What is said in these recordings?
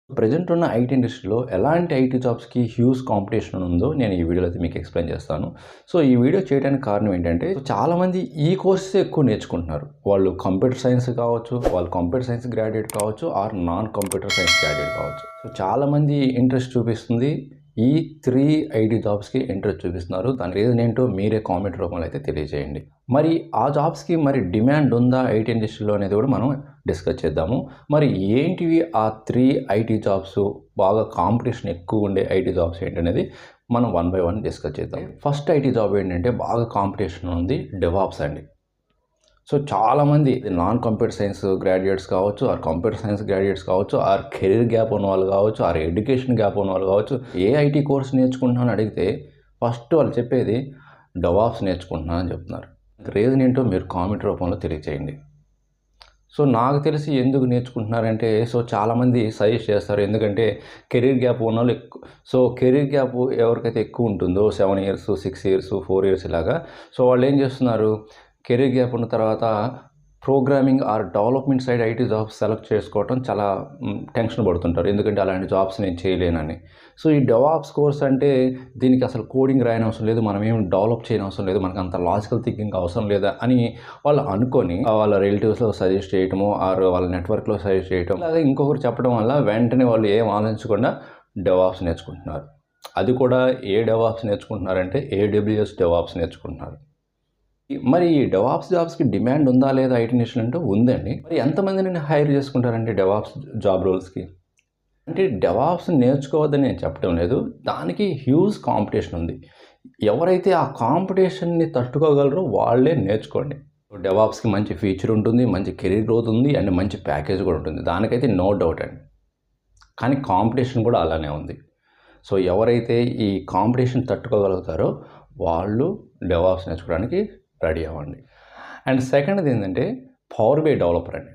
Present ఉన్న IT ఇండస్ట్రీలో ఎలాంటి ఐటీ జాబ్స్‌కి హ్యూజ్ కాంపిటీషన్ ఉందో నేను ఈ వీడియోలో అయితే మీకు ఎక్స్‌ప్లెయిన్ చేస్తాను. సో, ఈ వీడియో చేయడానికి కారణం ఏంటంటే చాలామంది ఈ కోర్సెసే ఎక్కువ నేర్చుకుంటున్నారు. వాళ్ళు కంప్యూటర్ సైన్స్ కావచ్చు, వాళ్ళు కంప్యూటర్ సైన్స్ గ్రాడ్యుయేట్ కావచ్చు, or non computer science graduate కావచ్చు. సో, చాలామంది ఇంట్రెస్ట్ చూపిస్తుంది ఈ 3 ఐటీ జాబ్స్‌కి ఇంట్రెస్ట్ చూపిస్తున్నారు. దాని రీజన్ ఏంటో మీరే కామెంట్ రూపంలో అయితే తెలియజేయండి. మరి ఆ జాబ్స్‌కి డిమాండ్ ఉందా ఐటీ ఇండస్ట్రీలో అనేది కూడా మనం డిస్కస్ చేద్దాము. మరి ఏంటివి ఆ 3 ఐటీ జాబ్స్, బాగా కాంపిటీషన్ ఎక్కువ ఉండే ఐటీ జాబ్స్ ఏంటనేది మనం వన్ బై వన్ డిస్కస్ చేద్దాం. ఫస్ట్ ఐటీ జాబ్ ఏంటంటే బాగా కాంపిటీషన్ ఉంది, డెవాప్స్ అండి. సో, చాలామంది నాన్ కంప్యూటర్ సైన్స్ గ్రాడ్యుయేట్స్ కావచ్చు, ఆర్ కంప్యూటర్ సైన్స్ గ్రాడ్యుయేట్స్ కావచ్చు, ఆర్ కెరీర్ గ్యాప్ ఉన్న వాళ్ళు కావచ్చు, ఆర్ ఎడ్యుకేషన్ గ్యాప్ ఉన్న వాళ్ళు కావచ్చు, ఏ ఐటీ కోర్స్ నేర్చుకుంటున్నాను అడిగితే ఫస్ట్ వాళ్ళు చెప్పేది డెవాప్స్ నేర్చుకుంటున్నాను అని చెప్తున్నారు. రీజన్ ఏంటో మీరు కామెంట్ రూపంలో తెలియచేయండి. సో, నాకు తెలిసి ఎందుకు నేర్చుకుంటున్నారంటే, చాలామంది సజెస్ట్ చేస్తారు. ఎందుకంటే కెరీర్ గ్యాప్ ఉన్నోళ్ళు కెరీర్ గ్యాప్ ఎవరికైతే ఎక్కువ ఉంటుందో 7 ఇయర్స్, 6 ఇయర్స్, 4 ఇయర్స్ ఇలాగా. సో, వాళ్ళు ఏం చేస్తున్నారు, కెరీర్ గ్యాప్ ఉన్న తర్వాత programming are development side IT jobs select చేసుకోవటం చాలా టెన్షన్ పడుతుంటారు. ఎందుకంటే అలాంటి జాబ్స్ నేను చేయలేనని. సో, ఈ డెవాప్స్ కోర్స్ అంటే దీనికి అసలు కోడింగ్ రాయని అవసరం లేదు, మనం ఏం డెవలప్ చేయని అవసరం లేదు, మనకు అంత లాజికల్ థింకింగ్ అవసరం లేదా అని వాళ్ళు అనుకొని వాళ్ళ రిలేటివ్స్లో సజెస్ట్ చేయటము, ఆర్ వాళ్ళ నెట్వర్క్లో సజెస్ట్ చేయటం, అలాగే ఇంకొకరు చెప్పడం వల్ల వెంటనే వాళ్ళు ఏం ఆలోచించకుండా డెవాప్స్ నేర్చుకుంటున్నారు. అది కూడా ఏ డెవాప్స్ నేర్చుకుంటున్నారంటే AWS డెవాప్స్ నేర్చుకుంటున్నారు. మరి ఈ డెవాప్స్ జాబ్స్‌కి డిమాండ్ ఉందా లేదా ఐటీ ఇండస్ట్రీలో అంటే ఉందండి. మరి ఎంతమందిని హైర్ చేసుకుంటారండి డెవాప్స్ జాబ్ రోల్స్‌కి? అంటే డెవాప్స్ నేర్చుకోవద్దని నేను చెప్పడం లేదు. దానికి హ్యూజ్ కాంపిటీషన్ ఉంది. ఎవరైతే ఆ కాంపిటీషన్‌ని తట్టుకోగలరో వాళ్ళే నేర్చుకోండి. డెవాప్స్‌కి మంచి ఫ్యూచర్ ఉంటుంది, మంచి కెరీర్ గ్రోత్ ఉంది, అండ్ మంచి ప్యాకేజ్ కూడా ఉంటుంది. దానికైతే నో డౌట్ అండి. కానీ కాంపిటీషన్ కూడా అలానే ఉంది. సో, ఎవరైతే ఈ కాంపిటీషన్ తట్టుకోగలుగుతారో వాళ్ళు డెవాప్స్ నేర్చుకోవడానికి రెడీ అవ్వండి. అండ్ సెకండ్‌ది ఏంటంటే పవర్ బై డెవలపర్ అని.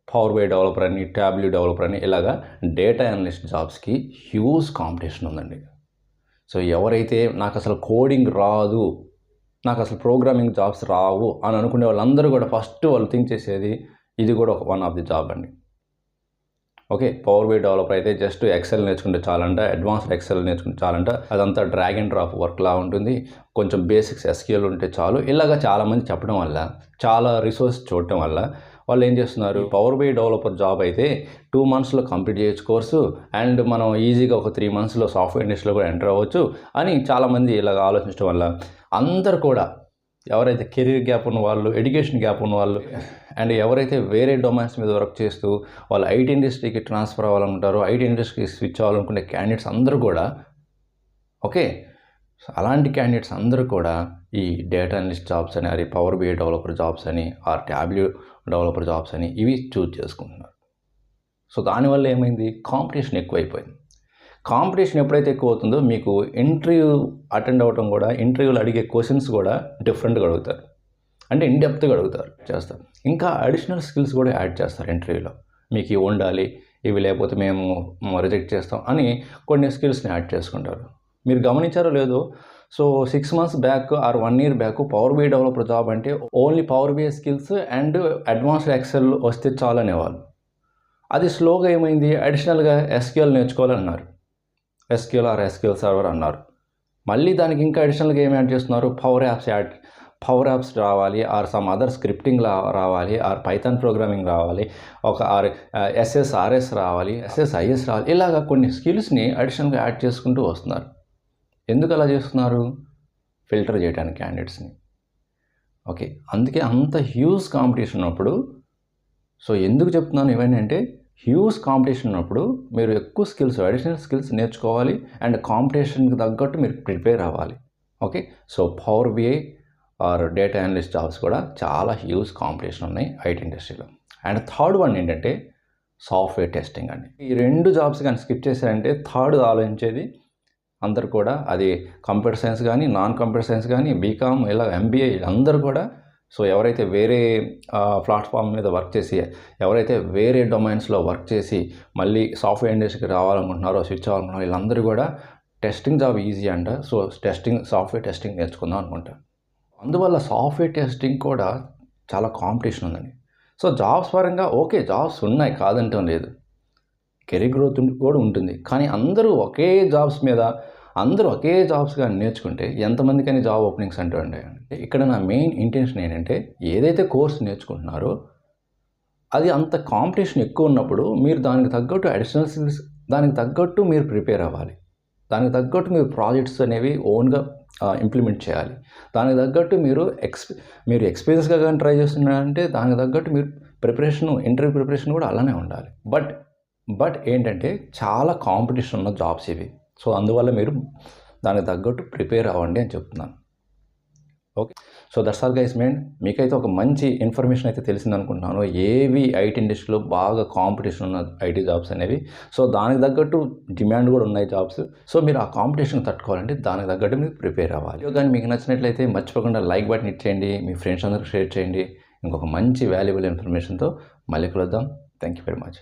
పవర్ బై డెవలపర్ అని, టాబ్లూ డెవలపర్ అని ఇలాగా డేటా అనలిస్ట్ జాబ్స్‌కి హ్యూజ్ కాంపిటీషన్ ఉందండి. సో, ఎవరైతే నాకు అసలు కోడింగ్ రాదు, నాకు అసలు ప్రోగ్రామింగ్ జాబ్స్ రావు అని అనుకునే వాళ్ళందరూ కూడా ఫస్ట్ వాళ్ళు థింక్ చేసేది ఇది కూడా వన్ ఆఫ్ ది జాబ్ అండి. ఓకే, పవర్ బై డెవలపర్ అయితే జస్ట్ ఎక్సెల్ నేర్చుకుంటే చాలంట, అడ్వాన్స్డ్ ఎక్సెల్ నేర్చుకుంటే చాలంట, అదంతా డ్రాగ్ అండ్ డ్రాప్ వర్క్లా ఉంటుంది, కొంచెం బేసిక్స్ SQL ఉంటే చాలు, ఇలాగా చాలామంది చెప్పడం వల్ల, చాలా రిసోర్స్ చూడటం వల్ల వాళ్ళు ఏం చేస్తున్నారు, పవర్ బై డెవలపర్ జాబ్ అయితే 2 మంత్స్లో కంప్లీట్ చేయొచ్చు కోర్సు, అండ్ మనం ఈజీగా ఒక 3 మంత్స్లో సాఫ్ట్వేర్ ఇండస్ట్రీలో కూడా ఎంటర్ అవ్వచ్చు అని చాలామంది ఇలాగ ఆలోచించడం వల్ల అందరు కూడా, ఎవరైతే కెరీర్ గ్యాప్ ఉన్న వాళ్ళు, ఎడ్యుకేషన్ గ్యాప్ ఉన్న వాళ్ళు, అండ్ ఎవరైతే వేరే డొమైన్స్ మీద వర్క్ చేస్తూ వాళ్ళు ఐటీ ఇండస్ట్రీకి ట్రాన్స్ఫర్ అవ్వాలనుకుంటారో, ఐటీ ఇండస్ట్రీకి స్విచ్ అవ్వాలనుకునే క్యాండిడేట్స్ అందరూ కూడా, ఓకే, అలాంటి క్యాండిడేట్స్ అందరూ కూడా ఈ డేటా అనలిస్ట్ జాబ్స్ అని, అది పవర్ BI డెవలపర్ జాబ్స్ అని, ఆర్ టాబ్లూ డెవలపర్ జాబ్స్ అని ఇవి చూజ్ చేసుకుంటున్నారు. సో, దానివల్ల ఏమైంది, కాంపిటీషన్ ఎక్కువైపోయింది. కాంపిటీషన్ ఎప్పుడైతే ఎక్కువ అవుతుందో మీకు ఇంటర్వ్యూ అటెండ్ అవ్వడం కూడా, ఇంటర్వ్యూలో అడిగే క్వశ్చన్స్ కూడా డిఫరెంట్గా అడుగుతారు, అంటే ఇన్‌డెప్త్‌గా అడుగుతారు, చేస్తారు. ఇంకా అడిషనల్ స్కిల్స్ కూడా యాడ్ చేస్తారు ఇంటర్వ్యూలో. మీకు ఇవి ఉండాలి, ఇవి లేకపోతే మేము రిజెక్ట్ చేస్తాం అని కొన్ని స్కిల్స్ని యాడ్ చేసుకుంటారు. మీరు గమనించారో లేదో, so 6 months back or 1 year back power BI developer job అంటే only power BI skills and advanced Excel వస్తే చాలు అనేవాళ్ళు. అది స్లోగా ఏమైంది, అడిషనల్గా SQL నేర్చుకోవాలన్నారు, SQL ఆర్ SQL సర్వర్ అన్నారు. మళ్ళీ దానికి ఇంకా అడిషనల్గా ఏం యాడ్ చేస్తున్నారు, పవర్ యాప్స్ రావాలి, ఆర్ సమ్ అదర్ స్క్రిప్టింగ్ రావాలి, ఆర్ పైథాన్ ప్రోగ్రామింగ్ రావాలి, ఆర్ SSRS రావాలి, SSIS రావాలి, ఇలాగా కొన్ని స్కిల్స్ని అడిషనల్గా యాడ్ చేసుకుంటూ వస్తున్నారు. ఎందుకు అలా చేస్తున్నారు, ఫిల్టర్ చేయడానికి క్యాండిడేట్స్ని. ఓకే, అందుకే అంత హ్యూజ్ కాంపిటీషన్ ఉన్నప్పుడు, సో ఎందుకు చెప్తున్నాను ఇవన్నీ అంటే, హ్యూజ్ కాంపిటీషన్ ఉన్నప్పుడు మీరు ఎక్కువ స్కిల్స్, అడిషనల్ స్కిల్స్ నేర్చుకోవాలి, అండ్ కాంపిటీషన్కి తగ్గట్టు మీరు ప్రిపేర్ అవ్వాలి. Okay, so power BI or data analyst jobs కూడా చాలా హ్యూజ్ కాంపిటీషన్ ఉన్నాయి ఐటీ ఇండస్ట్రీలో. అండ్ థర్డ్ వన్ ఏంటంటే సాఫ్ట్వేర్ టెస్టింగ్ అండి. ఈ 2 జాబ్స్ కానీ స్కిప్ చేశారంటే థర్డ్ ఆలోచించేది అందరు కూడా, అది కంప్యూటర్ సైన్స్ కానీ, నాన్ కంప్యూటర్ సైన్స్ కానీ, బీకామ్, ఇలా MBA అందరూ కూడా, సో ఎవరైతే వేరే ప్లాట్ఫామ్ మీద వర్క్ చేసి, ఎవరైతే వేరే డొమైన్స్లో వర్క్ చేసి మళ్ళీ సాఫ్ట్వేర్ ఇండస్ట్రీకి రావాలనుకుంటున్నారో, స్విచ్ అవ్వాలనుకుంటున్నారో, వీళ్ళందరూ కూడా టెస్టింగ్ జాబ్ ఈజీ అంట. సో సాఫ్ట్వేర్ టెస్టింగ్ నేర్చుకుందాం అనుకుంటారు. అందువల్ల సాఫ్ట్వేర్ టెస్టింగ్ కూడా చాలా కాంపిటీషన్ ఉందండి. సో జాబ్స్ పరంగా ఓకే, జాబ్స్ ఉన్నాయి కాదంటం లేదు, కెరీర్ గ్రోత్ కూడా ఉంటుంది. కానీ అందరూ ఒకే జాబ్స్‌గా నేర్చుకుంటే ఎంతమందికని జాబ్ ఓపెనింగ్స్ అంటూ ఉంటాయండి. ఇక్కడ నా మెయిన్ ఇంటెన్షన్ ఏంటంటే ఏదైతే కోర్స్ నేర్చుకుంటున్నారో అది అంత కాంపిటీషన్ ఎక్కువ ఉన్నప్పుడు మీరు దానికి తగ్గట్టు అడిషనల్ స్కిల్స్ దానికి తగ్గట్టు మీరు ప్రిపేర్ అవ్వాలి. దానికి తగ్గట్టు మీరు ప్రాజెక్ట్స్ అనేవి ఓన్‌గా ఇంప్లిమెంట్ చేయాలి. దానికి తగ్గట్టు మీరు ఎక్స్‌పీరియన్స్‌గా గాని ట్రై చేస్తున్నారంటే దానికి తగ్గట్టు మీరు ఇంటర్వ్యూ ప్రిపరేషన్ కూడా అలానే ఉండాలి. బట్ ఏంటంటే చాలా కాంపిటీషన్ ఉన్న జాబ్స్ ఇవి. సో అందువల్ల మీరు దానికి తగ్గట్టు ప్రిపేర్ అవ్వండి అని చెప్తున్నాను. Okay. So that's all guys main. మీకైతే ఒక మంచి ఇన్ఫర్మేషన్ అయితే తెలిసిందనుకుంటున్నాను. ఐటీ ఇండస్ట్రీలో బాగా కాంపిటీషన్ ఉన్న ఐటీ జాబ్స్ అనేవి. సో దానికి తగ్గట్టు డిమాండ్ కూడా ఉన్నాయి జాబ్స్. సో మీరు ఆ కాంపిటీషన్ తట్టుకోవాలంటే దానికి తగ్గట్టు మీరు ప్రిపేర్ అవ్వాలి. వీడియో కానీ మీకు నచ్చినట్లయితే మర్చిపోకుండా లైక్ బటన్ ఇచ్చేయండి. మీ ఫ్రెండ్స్ అందరికి షేర్ చేయండి. ఇంకొక మంచి వాల్యుబుల్ ఇన్ఫర్మేషన్తో మళ్ళీ కలుద్దాం. Thank you very much.